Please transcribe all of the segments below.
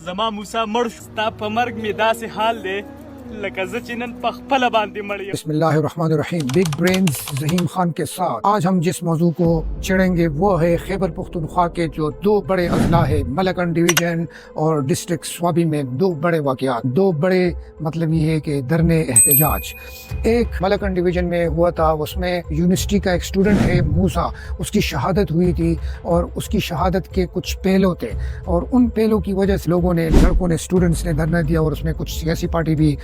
زما موسی مړ شو، ستا په مرګ مې داسې حال دی لکه زه چې نن په خپله باندې مړ یم. بسم اللہ الرحمن الرحیم. بگ برینز ظہیم خان کے ساتھ آج ہم جس موضوع کو چھیڑیں گے وہ ہے خیبر پختونخوا کے جو دو بڑے اضلاع ہیں، ملکن ڈویژن اور ڈسٹرکٹ سوابی میں دو بڑے واقعات، دو بڑے مطلب یہ ہے کہ درنے احتجاج. ایک ملکن ڈویژن میں ہوا تھا، اس میں یونیورسٹی کا ایک اسٹوڈنٹ ہے موسیٰ، اس کی شہادت ہوئی تھی اور اس کی شہادت کے کچھ پہلو تھے اور ان پہلو کی وجہ سے لوگوں نے، لڑکوں نے، اسٹوڈنٹس نے دھرنا دیا اور اس میں کچھ سیاسی پارٹی بھی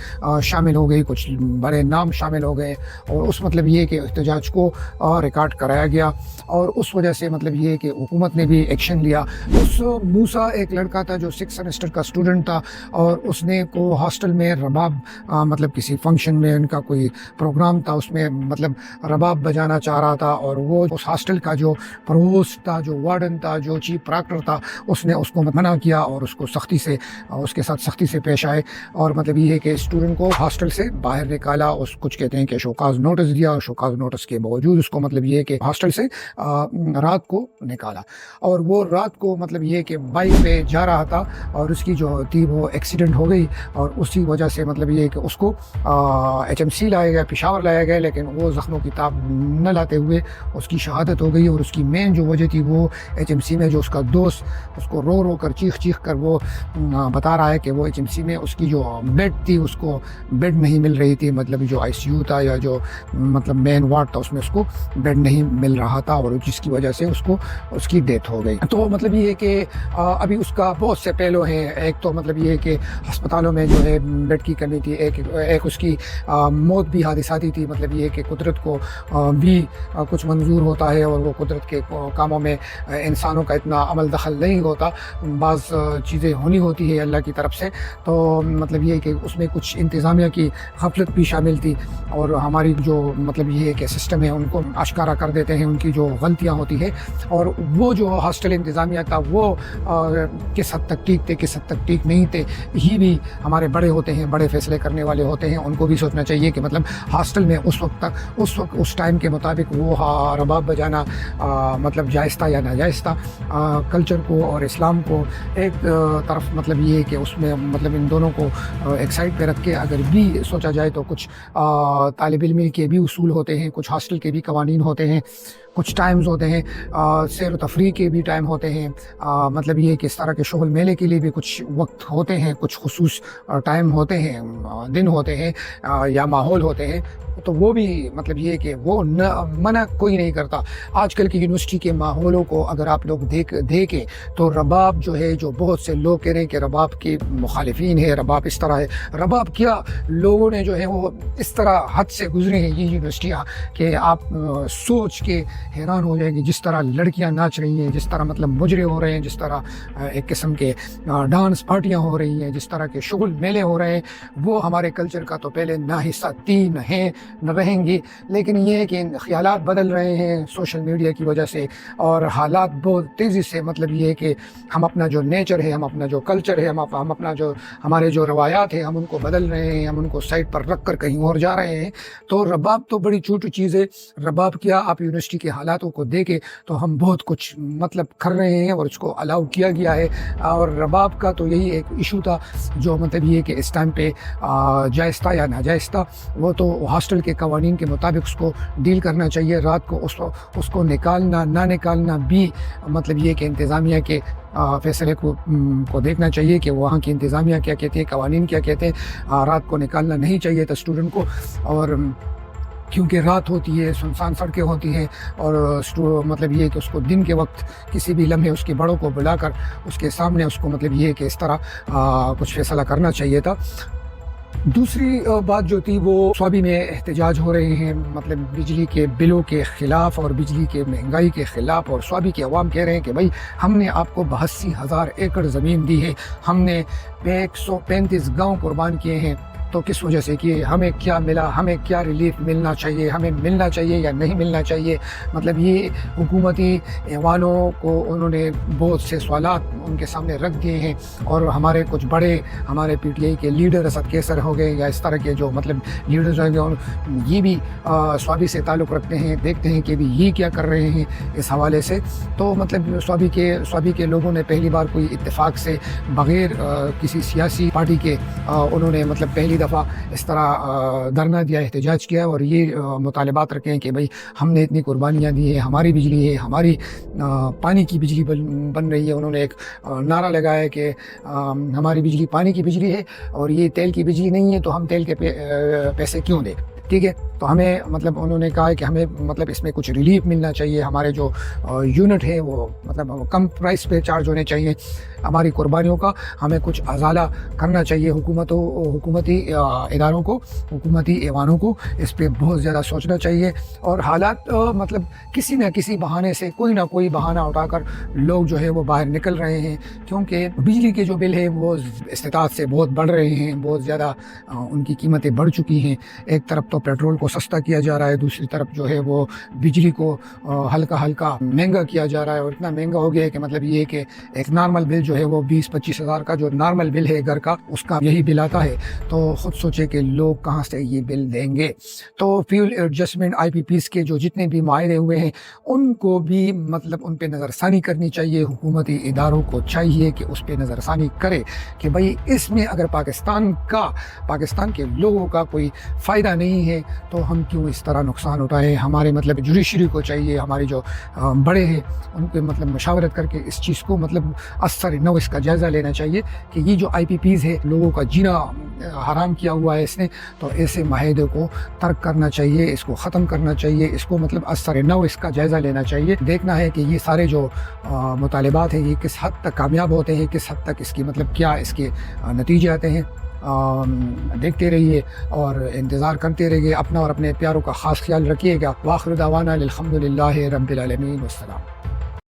شامل ہو گئی، کچھ بڑے نام شامل ہو گئے اور اس مطلب یہ کہ احتجاج کو ریکارڈ کرایا گیا اور اس وجہ سے مطلب یہ کہ حکومت نے بھی ایکشن لیا. اس موسیٰ ایک لڑکا تھا جو 6 سیمسٹر کا اسٹوڈنٹ تھا اور اس نے کو ہاسٹل میں رباب مطلب کسی فنکشن میں ان کا کوئی پروگرام تھا، اس میں مطلب رباب بجانا چاہ رہا تھا اور وہ اس ہاسٹل کا جو پرووسٹ تھا، جو وارڈن تھا، جو چیف پراکٹر تھا، اس نے اس کو منع کیا اور اس کو سختی سے، اس کے ساتھ سختی سے پیش آئے اور مطلب یہ ہے کہ اسٹوڈنٹ کو ہاسٹل سے باہر نکالا. اس کچھ کہتے ہیں کہ شوکاز نوٹس دیا اور شوکاز نوٹس کے باوجود اس کو مطلب یہ کہ ہاسٹل سے رات کو نکالا اور وہ رات کو مطلب یہ کہ بائک پہ جا رہا تھا اور اس کی جو تھی وہ ایکسیڈنٹ ہو گئی اور اسی وجہ سے مطلب یہ کہ اس کو HMC لایا گیا، پشاور لایا گیا، لیکن وہ زخموں کی تاب نہ لاتے ہوئے اس کی شہادت ہو گئی. اور اس کی مین جو وجہ تھی وہ HMC میں جو اس کا دوست اس کو رو رو کر چیخ کر وہ بتا رہا ہے کہ وہ HMC میں اس کی جو بیڈ تھی اس کو بیڈ نہیں مل رہی تھی، مطلب جو ICU تھا یا جو مطلب مین وارڈ تھا اس میں اس کو بیڈ نہیں مل رہا تھا اور جس کی وجہ سے اس کو اس کی ڈیتھ ہو گئی. تو مطلب یہ ہے کہ ابھی اس کا بہت سے پہلو ہیں. ایک تو مطلب یہ ہے کہ ہسپتالوں میں جو ہے بیڈ کی کمی تھی، ایک اس کی موت بھی حادثاتی تھی. مطلب یہ ہے کہ قدرت کو بھی کچھ منظور ہوتا ہے اور وہ قدرت کے کاموں میں انسانوں کا اتنا عمل دخل نہیں ہوتا، بعض چیزیں ہونی ہوتی ہے اللہ کی طرف سے. تو مطلب یہ ہے کہ اس میں کچھ انتظامیہ کی غفلت بھی شامل تھی اور ہماری جو مطلب یہ ہے کہ سسٹم ہے ان کو آشکارا کر دیتے ہیں ان کی جو غلطیاں ہوتی ہے. اور وہ جو ہاسٹل انتظامیہ تھا وہ کس حد تک ٹھیک تھے، کس حد تک ٹھیک نہیں تھے، یہ بھی ہمارے بڑے ہوتے ہیں، بڑے فیصلے کرنے والے ہوتے ہیں، ان کو بھی سوچنا چاہیے کہ مطلب ہاسٹل میں اس وقت تک اس ٹائم کے مطابق وہ رباب بجانا مطلب جائز تھا یا ناجائز تھا. کلچر کو اور اسلام کو ایک طرف مطلب یہ ہے کہ اس میں مطلب ان دونوں کو ایک سائڈ پہ رکھ کے اگر بھی سوچا جائے تو کچھ طالب علم کے بھی اصول ہوتے ہیں، کچھ ہاسٹل کے بھی قوانین ہوتے ہیں، کچھ ٹائمز ہوتے ہیں، سیر و تفریح کے بھی ٹائم ہوتے ہیں، مطلب یہ کہ اس طرح کے شغل میلے کے لیے بھی کچھ وقت ہوتے ہیں، کچھ خصوص ٹائم ہوتے ہیں، دن ہوتے ہیں یا ماحول ہوتے ہیں. تو وہ بھی مطلب یہ کہ وہ منع کوئی نہیں کرتا. آج کل کی یونیورسٹی کے ماحولوں کو اگر آپ لوگ دیکھیں تو رباب جو ہے، جو بہت سے لوگ کہہ رہے ہیں کہ رباب کے مخالفین ہیں، رباب اس طرح ہے، رباب کیا لوگوں نے جو ہے وہ اس طرح حد سے گزرے ہیں یہ یونیورسٹیاں کہ آپ سوچ کے حیران ہو جائیں گے. جس طرح لڑکیاں ناچ رہی ہیں، جس طرح مطلب مجرے ہو رہے ہیں، جس طرح ایک قسم کے ڈانس پارٹیاں ہو رہی ہیں، جس طرح کے شغل میلے ہو رہے ہیں، وہ ہمارے کلچر کا تو پہلے نہ حصہ تھی، نہ ہیں، نہ رہیں گی. لیکن یہ ہے کہ خیالات بدل رہے ہیں سوشل میڈیا کی وجہ سے اور حالات بہت تیزی سے مطلب یہ ہے کہ ہم اپنا جو نیچر ہے، ہم اپنا جو کلچر ہے، ہم اپنا جو ہمارے جو روایات ہیں، ہم ان کو بدل رہے ہیں، ہم ان کو سائڈ پر رکھ کر کہیں اور جا رہے ہیں. تو رباب تو بڑی چھوٹی چیز ہے. رباب کیا آپ یونیورسٹی کے حالاتوں کو دیکھیں تو ہم بہت کچھ مطلب کر رہے ہیں اور اس کو الاؤ کیا گیا ہے. اور رباب کا تو یہی ایک ایشو تھا جو مطلب یہ کہ اس ٹائم پہ جائز تھا یا ناجائز تھا. وہ تو ہاسٹل کے قوانین کے مطابق اس کو ڈیل کرنا چاہیے. رات کو اس کو نکالنا نہ نکالنا بھی مطلب یہ کہ انتظامیہ کے فیصلے کو دیکھنا چاہیے کہ وہاں کی انتظامیہ کیا کہتے ہیں، قوانین کیا کہتے ہیں. رات کو نکالنا نہیں چاہیے تھا اسٹوڈنٹ کو، اور کیونکہ رات ہوتی ہے، سنسان سڑکیں ہوتی ہیں اور مطلب یہ کہ اس کو دن کے وقت کسی بھی لمحے اس کے بڑوں کو بلا کر اس کے سامنے اس کو مطلب یہ کہ اس طرح کچھ فیصلہ کرنا چاہیے تھا. دوسری بات جو تھی وہ سوابی میں احتجاج ہو رہے ہیں مطلب بجلی کے بلوں کے خلاف اور بجلی کے مہنگائی کے خلاف. اور سوابی کے عوام کہہ رہے ہیں کہ بھائی ہم نے آپ کو 82,000 ایکڑ زمین دی ہے، ہم نے 135 گاؤں قربان کیے ہیں، تو کس وجہ سے کہ ہمیں کیا ملا, ہمیں کیا ریلیف ملنا چاہیے, ہمیں ملنا چاہیے یا نہیں ملنا چاہیے. مطلب یہ حکومتی ایوانوں کو انہوں نے بہت سے سوالات ان کے سامنے رکھ دیے ہیں, اور ہمارے کچھ بڑے ہمارے پی ٹی آئی کے لیڈر اسد کیسر ہو گئے یا اس طرح کے جو مطلب لیڈرز ہوں گے, یہ بھی سوابی سے تعلق رکھتے ہیں, دیکھتے ہیں کہ بھی یہ کیا کر رہے ہیں اس حوالے سے. تو مطلب سوابی کے لوگوں نے پہلی بار کوئی اتفاق سے بغیر کسی سیاسی پارٹی کے انہوں نے مطلب پہلی دفعہ اس طرح دھرنا دیا, احتجاج کیا, اور یہ مطالبات رکھے ہیں کہ بھائی ہم نے اتنی قربانیاں دی ہیں, ہماری بجلی ہے, ہماری پانی کی بجلی بن رہی ہے. انہوں نے ایک نعرہ لگایا کہ ہماری بجلی پانی کی بجلی ہے اور یہ تیل کی بجلی نہیں ہے, تو ہم تیل کے پیسے کیوں دیں. ٹھیک ہے, تو ہمیں مطلب انہوں نے کہا ہے کہ ہمیں مطلب اس میں کچھ ریلیف ملنا چاہیے, ہمارے جو یونٹ ہے وہ مطلب کم پرائس پہ چارج ہونے چاہیے, ہماری قربانیوں کا ہمیں کچھ ازالہ کرنا چاہیے. حکومتی اداروں کو, حکومتی ایوانوں کو اس پہ بہت زیادہ سوچنا چاہیے. اور حالات مطلب کسی نہ کسی بہانے سے, کوئی نہ کوئی بہانہ اٹھا کر لوگ جو ہے وہ باہر نکل رہے ہیں, کیونکہ بجلی کے جو بل ہے وہ استطاعت سے بہت بڑھ رہے ہیں, بہت زیادہ ان کی قیمتیں بڑھ چکی ہیں. ایک طرف تو پیٹرول کو سستا کیا جا رہا ہے, دوسری طرف جو ہے وہ بجلی کو ہلکا مہنگا کیا جا رہا ہے, اور اتنا مہنگا ہو گیا ہے کہ مطلب یہ کہ ایک نارمل بل جو ہے وہ 20-25 ہزار کا جو نارمل بل ہے گھر کا, اس کا یہی بل آتا ہے. تو خود سوچے کہ لوگ کہاں سے یہ بل دیں گے. تو فیول ایڈجسٹمنٹ IPPs کے جو جتنے بھی معاہدے ہوئے ہیں ان کو بھی مطلب ان پہ نظر ثانی کرنی چاہیے. حکومتی اداروں کو چاہیے کہ اس پہ نظر ثانی کرے کہ بھائی اس میں اگر پاکستان کے لوگوں کا کوئی فائدہ نہیں ہے تو ہم کیوں اس طرح نقصان اٹھائے. ہمارے مطلب جوڈیشری کو چاہیے, ہمارے جو بڑے ہیں ان پہ مطلب مشاورت کر کے اس چیز کو مطلب اثر نو اس کا جائزہ لینا چاہیے کہ یہ جو IPPs ہے لوگوں کا جینا حرام کیا ہوا ہے اس نے, تو ایسے معاہدے کو ترک کرنا چاہیے, اس کو ختم کرنا چاہیے, اس کو مطلب اثر نو اس کا جائزہ لینا چاہیے. دیکھنا ہے کہ یہ سارے جو مطالبات ہیں یہ کس حد تک کامیاب ہوتے ہیں, کس حد تک اس کی مطلب کیا اس کے نتیجے آتے ہیں. دیکھتے رہیے اور انتظار کرتے رہیے. اپنا اور اپنے پیاروں کا خاص خیال رکھیے گا. وآخر دعوانا الحمدللہ رب العالمین. والسلام.